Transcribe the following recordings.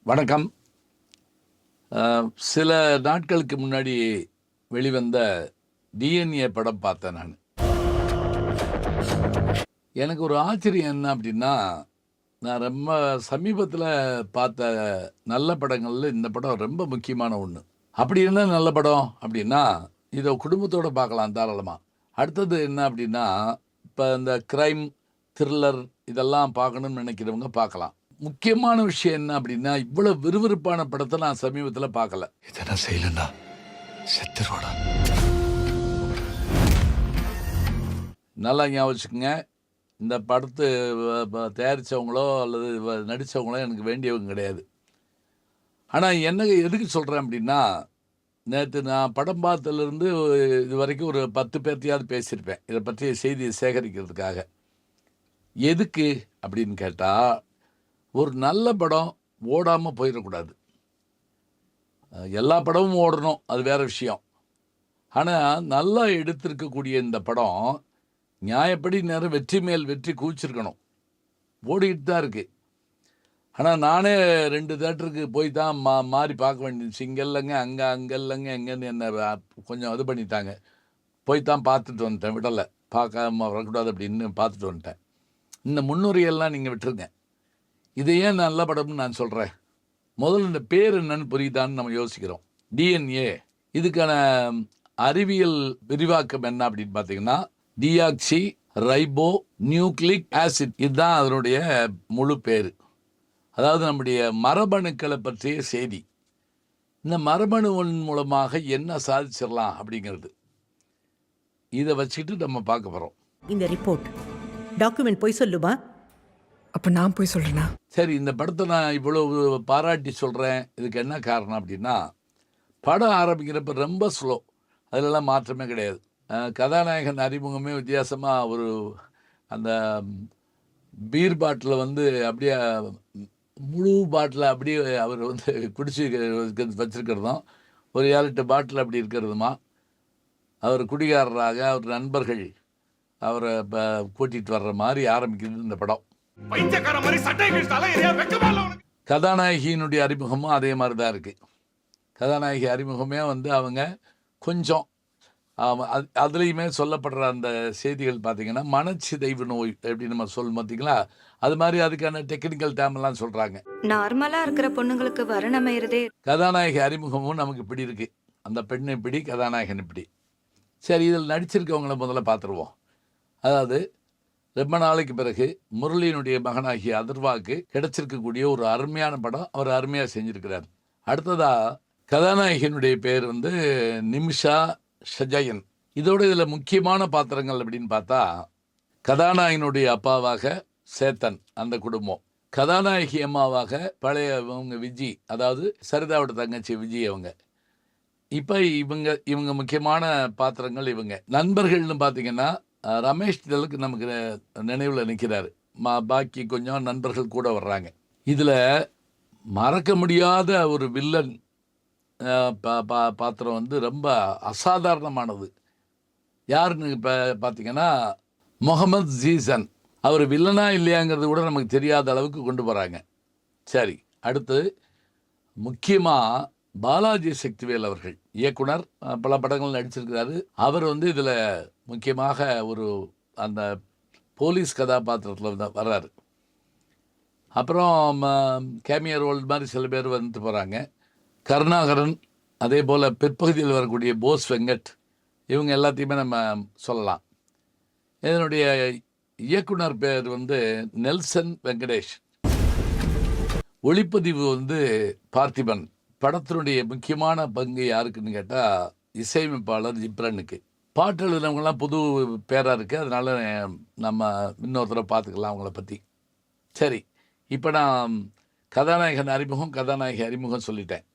வணக்கம். சில நாட்களுக்கு முன்னாடி வெளிவந்த டிஎன்ஏ படம் பார்த்தேன் நான். எனக்கு ஒரு ஆச்சரியம் என்ன அப்படின்னா, நான் ரொம்ப சமீபத்தில் பார்த்த நல்ல படங்கள்ல இந்த படம் ரொம்ப முக்கியமான ஒன்று. அப்படி என்ன நல்ல படம் அப்படின்னா, இதை குடும்பத்தோடு பார்க்கலாம் தாராளமாக. அடுத்தது என்ன அப்படின்னா, இப்போ இந்த க்ரைம், த்ரில்லர் இதெல்லாம் பார்க்கணும்னு நினைக்கிறவங்க பார்க்கலாம். முக்கியமான விஷயம் என்ன அப்படின்னா, இவ்வளவு விறுவிறுப்பான படத்தை நான் சமீபத்தில் பார்க்கல. இதெல்லாம் செய்யலன்னா செத்துருவாடா. நல்லா ஞாபகம் வச்சுக்கோங்க, இந்த படத்தை தயாரித்தவங்களோ அல்லது நடித்தவங்களோ எனக்கு வேண்டியவங்க கிடையாது. ஆனால் என்ன எதுக்கு சொல்கிறேன் அப்படின்னா, நேற்று நான் படம் பார்த்ததுலேருந்து இது வரைக்கும் ஒரு 10 பேர்த்தையாவது பேசியிருப்பேன் இதை பற்றிய செய்தியை சேகரிக்கிறதுக்காக. எதுக்கு அப்படின்னு கேட்டால், ஒரு நல்ல படம் ஓடாமல் போயிடக்கூடாது. எல்லா படமும் ஓடணும், அது வேறு விஷயம். ஆனால் நல்லா எடுத்திருக்கக்கூடிய இந்த படம் நியாயப்படி நேரம் வெற்றி மேல் வெற்றி குவிச்சிருக்கணும். ஓடிக்கிட்டு தான் இருக்குது. ஆனால் நானே 2 தேட்டருக்கு போய் தான் மாறி பார்க்க வேண்டியிருந்துச்சு. இங்கே இல்லைங்க, அங்கே இல்லைங்க, எங்கேன்னு என்ன கொஞ்சம் இது பண்ணிட்டாங்க. போய் தான் பார்த்துட்டு வந்துட்டேன், விடலை. பார்க்காம வரக்கூடாது அப்படின்னு பார்த்துட்டு வந்துட்டேன். இந்த முன்னுரையெல்லாம் நீங்கள் விட்டுருங்க. இது ஏன் நல்ல படம்னு நான் சொல்கிறேன். முதல்ல இந்த பேர் என்னன்னு புரியுதான்னு நம்ம யோசிக்கிறோம். டிஎன்ஏ, இதுக்கான அறிவியல் விரிவாக்கம் என்ன அப்படின்னு பார்த்தீங்கன்னா, டிஆக்சி ரைபோ நியூக்ளிக் ஆசிட், இதுதான் அதனுடைய முழு பேர். அதாவது நம்முடைய மரபணுக்களை பற்றிய செய்தி. இந்த மரபணுவின் மூலமாக என்ன சாதிச்சிடலாம் அப்படிங்கிறது, இதை வச்சுக்கிட்டு நம்ம பார்க்க போகிறோம். இந்த ரிப்போர்ட் டாக்குமெண்ட் போய் சொல்லுமா? அப்போ நான் போய் சொல்கிறேன்னா? சரி, இந்த படத்தை நான் இவ்வளவு பாராட்டி சொல்கிறேன். இதுக்கு என்ன காரணம் அப்படின்னா, படம் ஆரம்பிக்கிறப்ப ரொம்ப ஸ்லோ, அதிலெல்லாம் மாற்றமே கிடையாது. கதாநாயகன் அறிமுகமே வித்தியாசமாக ஒரு அந்த பீர் பாட்டில் அப்படியே முழு பாட்டில் அப்படியே அவர் குடிச்சு வச்சுருக்கிறதும், ஒரு 7-8 பாட்டில் அப்படி இருக்கிறதுமா, அவர் குடிகாரராக அவர் நண்பர்கள் அவரை கூட்டிகிட்டு வர்ற மாதிரி ஆரம்பிக்கிறது இந்த படம். கதாநாயகியினுடைய அறிமுகமும் அதே மாதிரி தான் இருக்குது. கதாநாயகி அறிமுகமே அவங்க கொஞ்சம் அதுலேயுமே சொல்லப்படுற அந்த செய்திகள் பார்த்திங்கன்னா, மனச்சிதைவு நோய் எப்படி நம்ம சொல்லும் பார்த்தீங்களா, அது மாதிரி அதுக்கான டெக்னிக்கல் டேர்ம்லாம் சொல்கிறாங்க. நார்மலாக இருக்கிற பொண்ணுங்களுக்கு வரணம் அமைகிறதே. கதாநாயகி அறிமுகமும் நமக்கு இப்படி இருக்குது. அந்த பெண் இப்படி, கதாநாயகன் இப்படி. சரி, இதில் நடிச்சிருக்கவங்கள முதல்ல பார்த்துருவோம். அதாவது ரொம்ப நாளைக்கு பிறகு முரளியினுடைய மகனாகிய அதர்வாவுக்கு கிடைச்சிருக்கக்கூடிய ஒரு அருமையான படம் அவர் அருமையாக செஞ்சுருக்கிறார். அடுத்ததாக கதாநாயகனுடைய பேர் நிமிஷா ஷஜயன். இதோட இதில் முக்கியமான பாத்திரங்கள் அப்படின்னு பார்த்தா, கதாநாயகனுடைய அப்பாவாக சேத்தன், அந்த குடும்பம். கதாநாயகி அம்மாவாக பழைய விஜி, அதாவது சரிதாவோட தங்கச்சி விஜி அவங்க. இப்போ இவங்க முக்கியமான பாத்திரங்கள். இவங்க நண்பர்கள்னு பார்த்தீங்கன்னா, ரமேஷ் திலக் நமக்கு நினைவில் நிற்கிறாரு. பாக்கி கொஞ்சம் நண்பர்கள் கூட வர்றாங்க. இதில் மறக்க முடியாத ஒரு வில்லன் பாத்திரம் ரொம்ப அசாதாரணமானது. யாருன்னு இப்போ பார்த்தீங்கன்னா, முகமது ஜீசன். அவர் வில்லனா இல்லையாங்கிறது கூட நமக்கு தெரியாத அளவுக்கு கொண்டு போகிறாங்க. சரி, அடுத்து முக்கியமாக பாலாஜி சக்திவேல் அவர்கள், இயக்குனர், பல படங்கள் நடிச்சிருக்கிறாரு. அவர் இதில் முக்கியமாக ஒரு அந்த போலீஸ் கதாபாத்திரத்தில் வர்றாரு. அப்புறம் கேமியர் ரோல் மாதிரி சில பேர் போகிறாங்க. கருணாகரன், அதே போல் பிற்பகுதியில் வரக்கூடிய போஸ் வெங்கட், இவங்க எல்லாத்தையுமே நம்ம சொல்லலாம். இதனுடைய இயக்குனர் பேர் நெல்சன் வெங்கடேஷ். ஒளிப்பதிவு பார்த்திபன். படத்தினுடைய முக்கியமான பங்கு யாருக்குன்னு கேட்டால், இசையமைப்பாளர் ஜிப்ரனுக்கு. பாட்டு எழுதுனவங்களாம் புது பேராக இருக்குது, அதனால் நம்ம இன்னொருத்தரை பார்த்துக்கலாம் அவங்கள பற்றி. சரி, இப்போ நான் கதாநாயகன் அறிமுகம், கதாநாயகி அறிமுகம் சொல்லிட்டேன்.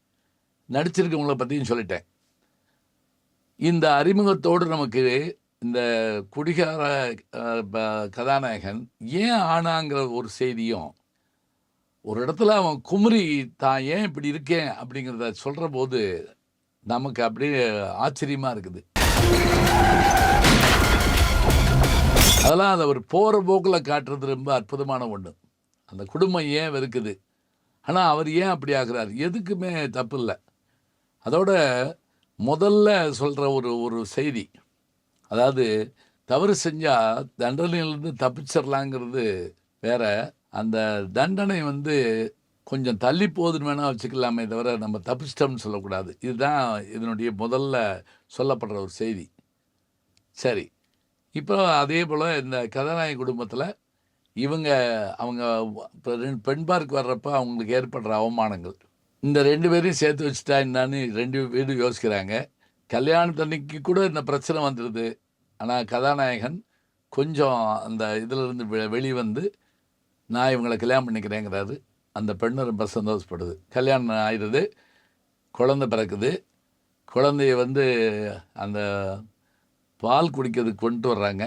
நடிச்சிருக்கவங்கள பற்றியும் சொல்லிட்டேன். இந்த அறிமுகத்தோடு நமக்கு இந்த குடிகார கதாநாயகன் ஏன் ஆனாங்கிற ஒரு செய்தியும், ஒரு இடத்துல அவன் குமரி தான் ஏன் இப்படி இருக்கேன் அப்படிங்கிறத சொல்கிற போது நமக்கு அப்படியே ஆச்சரியமாக இருக்குது. அதெல்லாம் அதை ஒரு போகிற போக்கில் காட்டுறது ரொம்ப அற்புதமான ஒன்று. அந்த குடும்பம் ஏன் வெறுக்குது, ஆனால் அவர் ஏன் அப்படி ஆகிறார்? எதுக்குமே தப்பு இல்லை. அதோட முதல்ல சொல்கிற ஒரு ஒரு செய்தி, அதாவது தவறு செஞ்சால் தண்டனையிலேருந்து தப்பிச்சிடலாங்கிறது வேற. அந்த தண்டனை கொஞ்சம் தள்ளி போகுதுன்னு வேணால் வச்சுக்கலாமே தவிர நம்ம தப்பிச்சிட்டோம்னு சொல்லக்கூடாது. இதுதான் இதனுடைய முதல்ல சொல்லப்படுற ஒரு செய்தி. சரி, இப்போ அதே போல் இந்த கதாநாயகி குடும்பத்தில் அவங்க பெண் பார்க்க வர்றப்ப அவங்களுக்கு ஏற்படுற அவமானங்கள், இந்த 2 பேரையும் சேர்த்து வச்சுட்டா என்னான்னு 2 பேரும் யோசிக்கிறாங்க. கல்யாணத்தன்னைக்கு கூட இந்த பிரச்சனை வந்துடுது. ஆனால் கதாநாயகன் கொஞ்சம் அந்த இதிலிருந்து வெளிவந்து நான் இவங்களை கல்யாணம் பண்ணிக்கிறேங்கிறாரு. அந்த பெண்ணு ரொம்ப சந்தோஷப்படுது. கல்யாணம் ஆயிடுது, குழந்தை பிறக்குது. குழந்தைய அந்த பால் குடிக்கிறதுக்கு கொண்டு வர்றாங்க.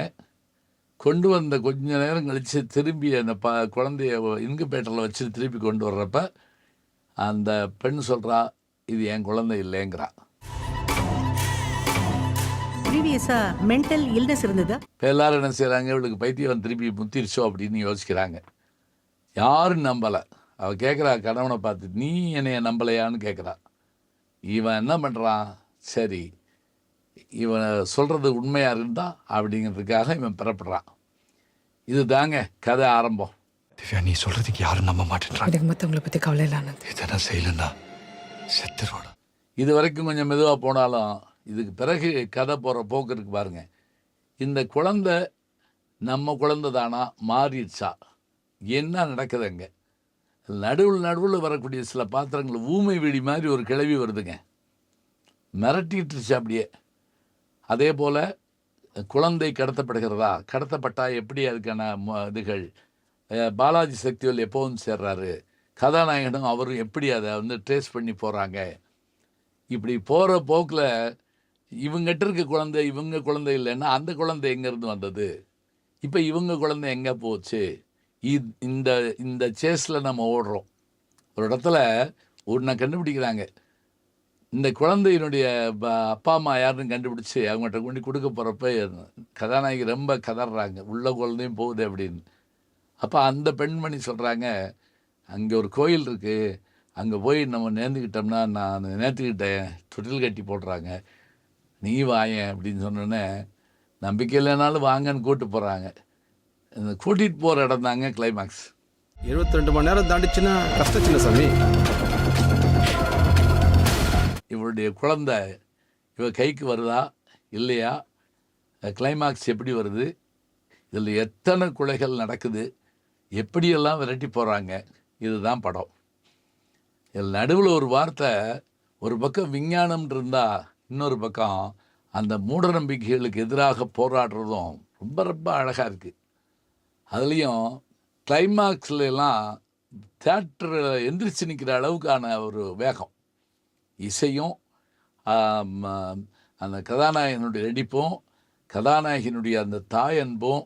கொண்டு வந்த கொஞ்ச நேரம் கழித்து திரும்பி அந்த குழந்தைய இன்குபேட்டரில் வச்சு திருப்பி கொண்டு வர்றப்ப அந்த பெண் சொல்கிறா, இது என் குழந்தை இல்லைங்கிறா. ப்ரீவியஸா மென்டல் இல்னஸ் இருந்ததா? இப்போ எல்லாரும் என்ன செய்கிறாங்க, இவளுக்கு பைத்தியம் திருப்பி முத்திருச்சோ அப்படின்னு யோசிக்கிறாங்க. யாரும் நம்பலை. அவள் கேட்குறா கணவனை பார்த்து, நீ என்னைய நம்பலையான்னு கேட்குறா. இவன் என்ன பண்ணுறான், சரி இவன் சொல்கிறது உண்மையாக இருந்தா அப்படிங்கிறதுக்காக இவன் பிறப்படுறான். இது தாங்க கதை ஆரம்பம். திவ்யா, நீ சொல்றதுக்கு யாரும் நம்ப மாட்டேன்றாங்க. எனக்கு மற்றவங்களை பற்றி கவலை இல்லை ஆனந்த். இதை நான் செய்யலன்னா செத்துருவாடா. இது வரைக்கும் கொஞ்சம் மெதுவாக போனாலும் இதுக்கு பிறகு கதை போகிற போக்கு இருக்கு பாருங்க. இந்த குழந்தை நம்ம குழந்தை தானா, மாறிடுச்சா, என்ன நடக்குதுங்க? நடுவில் வரக்கூடிய சில பாத்திரங்கள் ஊமை வெடி மாதிரி ஒரு கிளவி வருதுங்க, மிரட்டிட்டுருச்சு அப்படியே. அதே போல் குழந்தை கடத்தப்படுகிறதா, கடத்தப்பட்டா எப்படி அதுக்கான இதுகள், பாலாஜி சக்திவேல் எப்போவும் சேர்றாரு, கதாநாயகனும் அவரும் எப்படி அதை ட்ரேஸ் பண்ணி போகிறாங்க. இப்படி போகிற போக்கில் இவங்ககிட்ட இருக்க குழந்தை இவங்க குழந்தை இல்லைன்னா அந்த குழந்தை எங்கேருந்து வந்தது, இப்போ இவங்க குழந்தை எங்கே போச்சு, இந்த இந்த சேஸில் நம்ம ஓடுறோம். ஒரு இடத்துல ஒன்றை கண்டுபிடிக்கிறாங்க. இந்த குழந்தையினுடைய அப்பா அம்மா யாருன்னு கண்டுபிடிச்சி அவங்ககிட்ட கொண்டு கொடுக்க போகிறப்ப கதாநாயகி ரொம்ப கதறாங்க, உள்ள குழந்தையும் போகுது அப்படின்னு. அப்போ அந்த பெண்மணி சொல்கிறாங்க, அங்கே ஒரு கோயில் இருக்குது, அங்கே போய் நம்ம நேர்ந்துக்கிட்டோம்னா, நான் நேர்த்துக்கிட்டேன், தொட்டில் கட்டி போடுறாங்க, நீ வாயேன் அப்படின்னு சொன்னோன்னே, நம்பிக்கை இல்லைனாலும் வாங்கன்னு கூப்பிட்டு போகிறாங்க. இந்த கூட்டிகிட்டு போகிற இடம் தாங்க கிளைமேக்ஸ். 72 மணி நேரம் தாண்டிச்சுன்னா கஷ்டம் சின்ன சாமி. இவருடைய குழந்தை இவ கைக்கு வருதா இல்லையா, கிளைமாக்ஸ் எப்படி வருது, இதில் எத்தனை கொலைகள் நடக்குது, எப்படியெல்லாம் விரட்டி போகிறாங்க, இதுதான் படம். இதில் நடுவில் ஒரு வார்த்தை, ஒரு பக்கம் விஞ்ஞானம் இருந்தால் இன்னொரு பக்கம் அந்த மூட நம்பிக்கைகளுக்கு எதிராக போராடுறதும் ரொம்ப ரொம்ப அழகாக இருக்குது. அதுலேயும் கிளைமாக்ஸ்லாம் தேட்டரில் எந்திரிச்சு நிற்கிற அளவுக்கான ஒரு வேகம், இசையும் அந்த கதாநாயகனுடைய நடிப்பும், கதாநாயகனுடைய அந்த தாய் அன்பும்,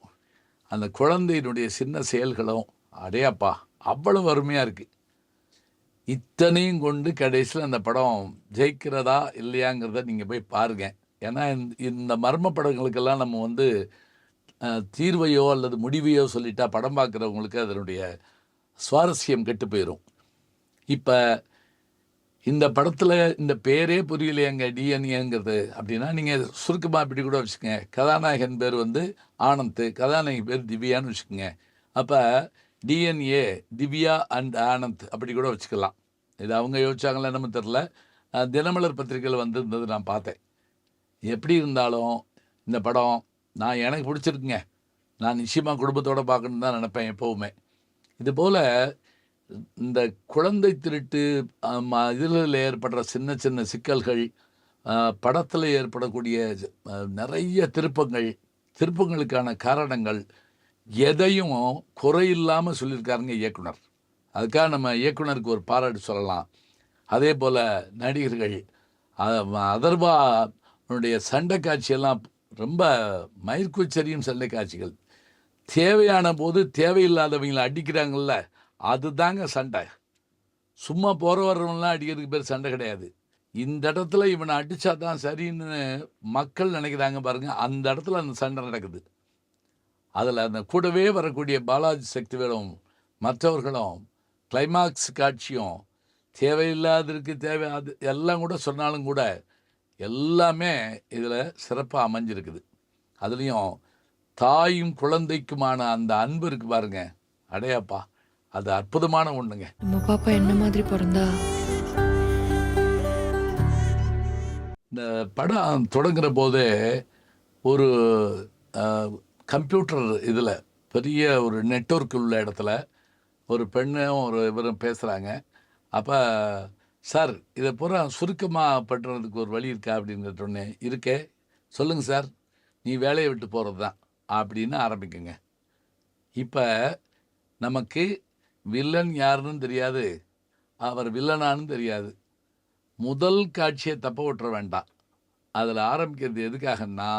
அந்த குழந்தையினுடைய சின்ன செயல்களும், அடையாப்பா அவ்வளவு அருமையாக இருக்குது. இத்தனையும் கொண்டு கடைசியில் அந்த படம் ஜெயிக்கிறதா இல்லையாங்கிறத நீங்கள் போய் பாருங்கள். ஏன்னா இந்த மர்ம படங்களுக்கெல்லாம் நம்ம தீர்வையோ அல்லது முடிவையோ சொல்லிட்டா படம் பார்க்குறவங்களுக்கு அதனுடைய சுவாரஸ்யம் கெட்டு போயிடும். இப்போ இந்த படத்தில் இந்த பேரே புரியலையாங்க, டிஎன்ஏங்கிறது அப்படின்னா நீங்கள் சுருக்கமாக இப்படி கூட வச்சுக்கோங்க. கதாநாயகன் பேர் ஆனந்த், கதாநாயகி பேர் திவ்யான்னு வச்சுக்கோங்க. அப்போ டிஎன்ஏ திவ்யா அண்ட் ஆனந்த் அப்படி கூட வச்சுக்கலாம். இது அவங்க யோசிச்சாங்களே நம்ம தெரில. தினமலர் பத்திரிகையில் வந்திருந்தது நான் பார்த்தேன். எப்படி இருந்தாலும் இந்த படம் எனக்கு பிடிச்சிருக்குங்க. நான் நிச்சயமாக குடும்பத்தோடு பார்க்கணுன்னு தான் நினைப்பேன் எப்போவுமே. இதுபோல் இந்த குழந்தை திருட்டு இதில் ஏற்படுற சின்ன சின்ன சிக்கல்கள், படத்தில் ஏற்படக்கூடிய நிறைய திருப்பங்களுக்கான காரணங்கள் எதையும் குறையில்லாமல் சொல்லியிருக்காருங்க இயக்குனர். அதுக்காக நம்ம இயக்குனருக்கு ஒரு பாராட்டு சொல்லலாம். அதே போல் நடிகர்கள், அதர்வானுடைய சண்டை காட்சியெல்லாம் ரொம்ப மயிர்கூச்சரியும் சண்டை காட்சிகள். தேவையான போது தேவையில்லாதவங்களை அடிக்கிறாங்கள்ல, அதுதாங்க சண்டை. சும்மா போகிற வர்றவங்களாம் அடிக்கிறதுக்கு பேர் சண்டை கிடையாது. இந்த இடத்துல இவனை அடித்தா தான் சரின்னு மக்கள் நினைக்கிறாங்க பாருங்கள், அந்த இடத்துல அந்த சண்டை நடக்குது. அதில் அந்த கூடவே வரக்கூடிய பாலாஜி சக்திவேலும் மற்றவர்களும் கிளைமாக்ஸ் காட்சியும் தேவையில்லாததுக்கு அது எல்லாம் கூட சொன்னாலும் கூட எல்லாமே இதில் சிறப்பாக அமைஞ்சிருக்குது. அதுலேயும் தாயும் குழந்தைக்குமான அந்த அன்பு இருக்கு பாருங்க, அடையாப்பா, அது அற்புதமான ஒன்றுங்க. நம்ம பாப்பா என்ன மாதிரி பிறந்தா? இந்த படம் தொடங்குற போதே ஒரு கம்ப்யூட்டர் இதில் பெரிய ஒரு நெட்வொர்க் உள்ள இடத்துல ஒரு பெண்ணும் ஒரு இவரும் பேசுகிறாங்க. அப்போ சார் இதை பூரா சுருக்கமாக பண்ணுறதுக்கு ஒரு வழி இருக்கா அப்படின்னு கேட்டோடனே, இருக்கே, சொல்லுங்கள் சார், நீ வேலையை விட்டு போகிறது தான் அப்படின்னு ஆரம்பிக்குங்க. இப்போ நமக்கு வில்லன் யாருன்னு தெரியாது, அவர் வில்லனான்னு தெரியாது. முதல் காட்சியை தப்ப விட்டுற வேண்டாம். அதில் ஆரம்பிக்கிறது எதுக்காகன்னா,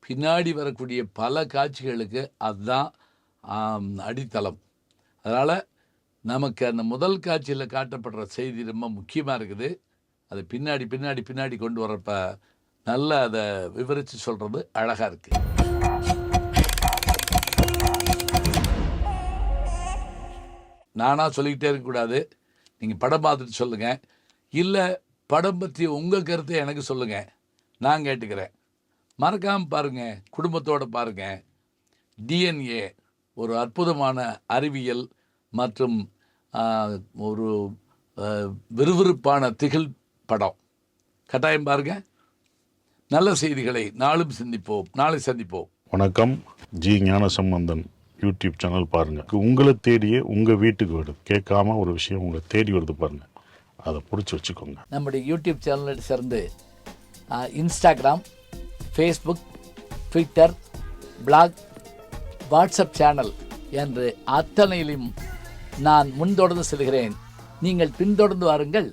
பின்னாடி வரக்கூடிய பல காட்சிகளுக்கு அதுதான் அடித்தளம். அதனால் நமக்கு அந்த முதல் காட்சியில் காட்டப்படுற செய்தி ரொம்ப முக்கியமாக இருக்குது. அது பின்னாடி பின்னாடி பின்னாடி கொண்டு வரப்ப நல்லா அதை விவரித்து சொல்கிறது அழகாக இருக்குது. நானாக சொல்லிக்கிட்டே இருக்கக்கூடாது, நீங்கள் படம் பார்த்துட்டு சொல்லுங்கள், இல்லை படம் பற்றி உங்கள் கருத்தை எனக்கு சொல்லுங்கள், நான் கேட்டுக்கிறேன். மறக்காமல் பாருங்கள், குடும்பத்தோடு பாருங்கள். டிஎன்ஏ ஒரு அற்புதமான அறிவியல் மற்றும் ஒரு விறுவிறுப்பான திகில் படம். கட்டாயம் பாருங்கள். நல்ல செய்திகளை நாளும் சிந்திப்போம், நாளை சந்திப்போம். வணக்கம். ஜி ஞானசம்பந்தன் யூடியூப் சேனல் பாருங்கள். உங்களை தேடியே உங்கள் வீட்டுக்கு வருது. கேட்காம ஒரு விஷயம் உங்களை தேடி வருது பாருங்கள், அதை பிடிச்சி வச்சுக்கோங்க. நம்முடைய யூடியூப் சேனலை சேர்ந்து Instagram, Facebook, Twitter, blog, WhatsApp channel என்று அத்தனையிலும் நான் முன்தொடர்ந்து செல்கிறேன். நீங்கள் பின்தொடர்ந்து வாருங்கள்.